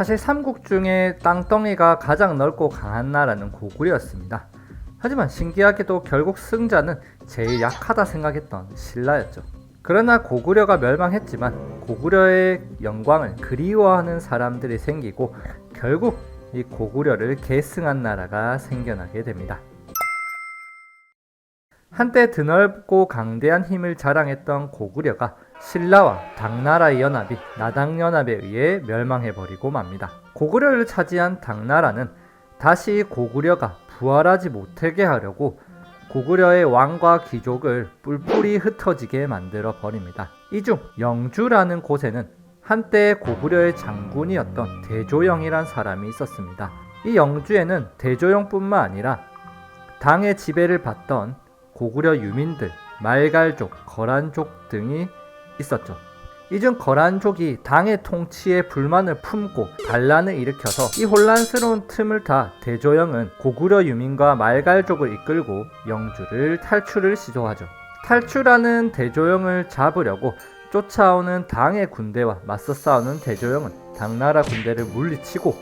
사실 삼국 중에 땅덩이가 가장 넓고 강한 나라는 고구려였습니다. 하지만 신기하게도 결국 승자는 제일 약하다 생각했던 신라였죠. 그러나 고구려가 멸망했지만 고구려의 영광을 그리워하는 사람들이 생기고 결국 이 고구려를 계승한 나라가 생겨나게 됩니다. 한때 드넓고 강대한 힘을 자랑했던 고구려가 신라와 당나라의 연합이 나당연합에 의해 멸망해버리고 맙니다. 고구려를 차지한 당나라는 다시 고구려가 부활하지 못하게 하려고 고구려의 왕과 귀족을 뿔뿔이 흩어지게 만들어 버립니다. 이 중 영주라는 곳에는 한때 고구려의 장군이었던 대조영이란 사람이 있었습니다. 이 영주에는 대조영뿐만 아니라 당의 지배를 받던 고구려 유민들, 말갈족, 거란족 등이 있었죠. 이 중 거란족이 당의 통치에 불만을 품고 반란을 일으켜서 이 혼란스러운 틈을 타 대조영은 고구려 유민과 말갈족을 이끌고 영주를 탈출을 시도하죠. 탈출하는 대조영을 잡으려고 쫓아오는 당의 군대와 맞서 싸우는 대조영은 당나라 군대를 물리치고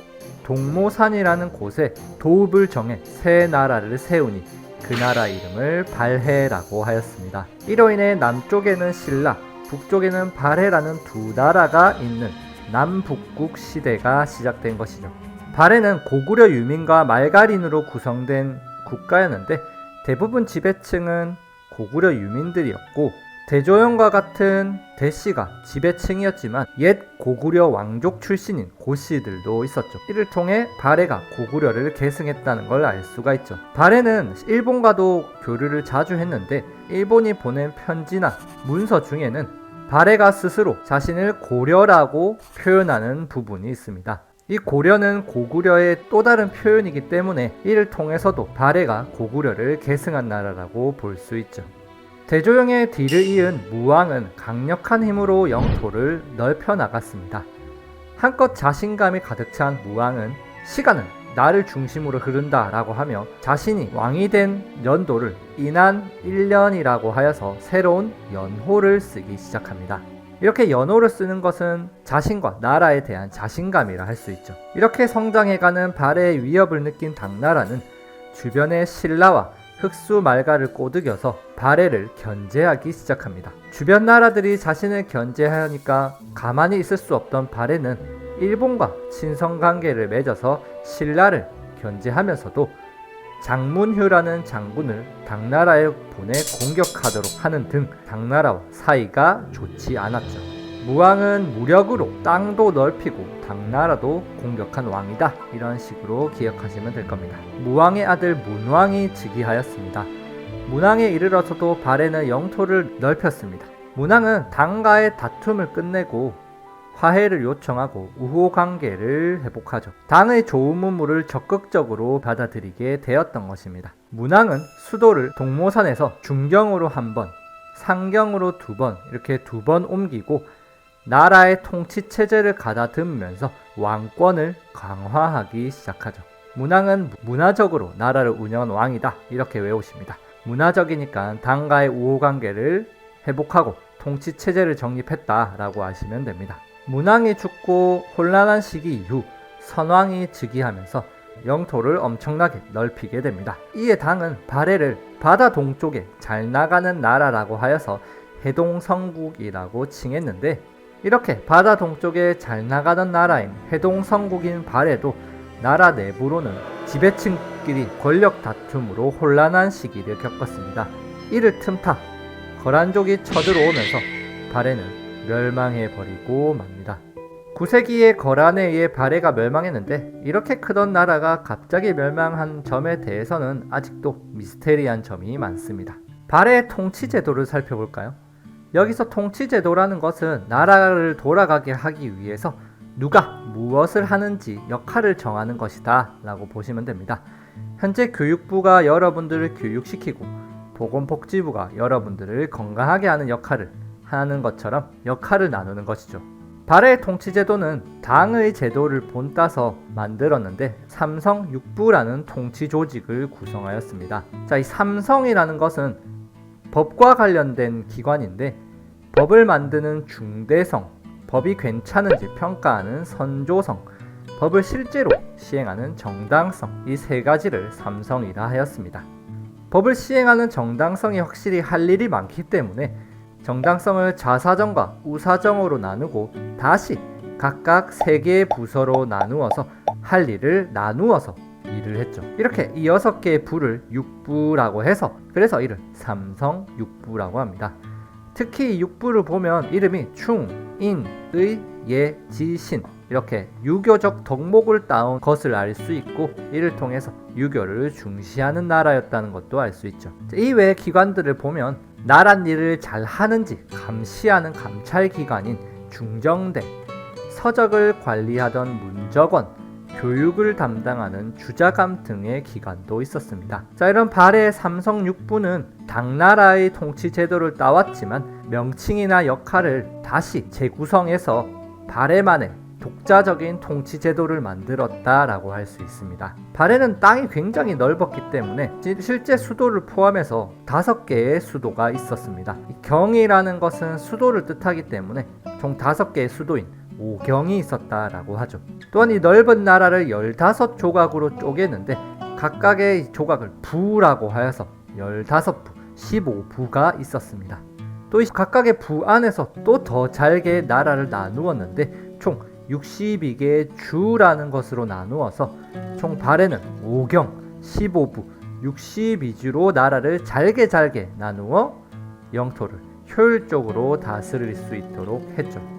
동모산이라는 곳에 도읍을 정해 새 나라를 세우니 그 나라 이름을 발해라고 하였습니다. 이로 인해 남쪽에는 신라, 북쪽에는 발해라는 두 나라가 있는 남북국 시대가 시작된 것이죠. 발해는 고구려 유민과 말갈인으로 구성된 국가였는데 대부분 지배층은 고구려 유민들이었고 대조영과 같은 대씨가 지배층이었지만 옛 고구려 왕족 출신인 고씨들도 있었죠. 이를 통해 발해가 고구려를 계승했다는 걸 알 수가 있죠. 발해는 일본과도 교류를 자주 했는데 일본이 보낸 편지나 문서 중에는 발해가 스스로 자신을 고려라고 표현하는 부분이 있습니다. 이 고려는 고구려의 또 다른 표현이기 때문에 이를 통해서도 발해가 고구려를 계승한 나라라고 볼 수 있죠. 대조영의 뒤를 이은 무왕은 강력한 힘으로 영토를 넓혀 나갔습니다. 한껏 자신감이 가득 찬 무왕은 시간은 나를 중심으로 흐른다 라고 하며 자신이 왕이 된 연도를 인한 1년이라고 하여서 새로운 연호를 쓰기 시작합니다. 이렇게 연호를 쓰는 것은 자신과 나라에 대한 자신감이라 할 수 있죠. 이렇게 성장해가는 발해의 위협을 느낀 당나라는 주변의 신라와 흑수 말가를 꼬드겨서 발해를 견제하기 시작합니다. 주변 나라들이 자신을 견제하니까 가만히 있을 수 없던 발해는 일본과 친선관계를 맺어서 신라를 견제하면서도 장문휴라는 장군을 당나라에 보내 공격하도록 하는 등 당나라와 사이가 좋지 않았죠. 무왕은 무력으로 땅도 넓히고 당나라도 공격한 왕이다. 이런 식으로 기억하시면 될 겁니다. 무왕의 아들 문왕이 즉위하였습니다. 문왕에 이르러서도 발해는 영토를 넓혔습니다. 문왕은 당과의 다툼을 끝내고 화해를 요청하고 우호관계를 회복하죠. 당의 조우무물을 적극적으로 받아들이게 되었던 것입니다. 문왕은 수도를 동모산에서 중경으로 한 번, 상경으로 두 번 이렇게 두 번 옮기고 나라의 통치체제를 가다듬으면서 왕권을 강화하기 시작하죠. 문왕은 문화적으로 나라를 운영한 왕이다 이렇게 외우십니다. 문화적이니까 당과의 우호관계를 회복하고 통치체제를 정립했다라고 아시면 됩니다. 문왕이 죽고 혼란한 시기 이후 선왕이 즉위하면서 영토를 엄청나게 넓히게 됩니다. 이에 당은 발해를 바다 동쪽에 잘 나가는 나라라고 하여서 해동성국이라고 칭했는데 이렇게 바다 동쪽에 잘 나가던 나라인 해동성국인 발해도 나라 내부로는 지배층끼리 권력 다툼으로 혼란한 시기를 겪었습니다. 이를 틈타 거란족이 쳐들어오면서 발해는 멸망해버리고 맙니다. 9세기에 거란에 의해 발해가 멸망했는데 이렇게 크던 나라가 갑자기 멸망한 점에 대해서는 아직도 미스테리한 점이 많습니다. 발해의 통치제도를 살펴볼까요? 여기서 통치제도라는 것은 나라를 돌아가게 하기 위해서 누가 무엇을 하는지 역할을 정하는 것이다 라고 보시면 됩니다. 현재 교육부가 여러분들을 교육시키고 보건복지부가 여러분들을 건강하게 하는 역할을 하는 것처럼 역할을 나누는 것이죠. 발해의 통치제도는 당의 제도를 본따서 만들었는데 삼성육부라는 통치조직을 구성하였습니다. 자, 이 삼성이라는 것은 법과 관련된 기관인데 법을 만드는 중대성, 법이 괜찮은지 평가하는 선조성, 법을 실제로 시행하는 정당성, 이 세 가지를 삼성이라 하였습니다. 법을 시행하는 정당성이 확실히 할 일이 많기 때문에 정당성을 좌사정과 우사정으로 나누고 다시 각각 세 개의 부서로 나누어서 할 일을 나누어서 일을 했죠. 이렇게 이 6개의 부를 육부라고 해서 그래서 이를 삼성육부라고 합니다. 특히 이 육부를 보면 이름이 충, 인, 의, 예, 지, 신 이렇게 유교적 덕목을 따온 것을 알 수 있고 이를 통해서 유교를 중시하는 나라였다는 것도 알 수 있죠. 이외의 기관들을 보면 나란 일을 잘 하는지 감시하는 감찰기관인 중정대, 서적을 관리하던 문적원, 교육을 담당하는 주자감 등의 기관도 있었습니다. 자, 이런 발해 삼성육부는 당나라의 통치 제도를 따왔지만 명칭이나 역할을 다시 재구성해서 발해만의 독자적인 통치 제도를 만들었다라고 할 수 있습니다. 발해는 땅이 굉장히 넓었기 때문에 실제 수도를 포함해서 5개의 수도가 있었습니다. 경이라는 것은 수도를 뜻하기 때문에 총 5개의 수도인 5경이 있었다라고 하죠. 또한 이 넓은 나라를 15조각으로 쪼개는데 각각의 조각을 부라고 하여서 15부, 15부가 있었습니다. 또 이 각각의 부 안에서 또 더 잘게 나라를 나누었는데 총 62개의 주라는 것으로 나누어서 총 발해는 5경, 15부, 62주로 나라를 잘게 나누어 영토를 효율적으로 다스릴 수 있도록 했죠.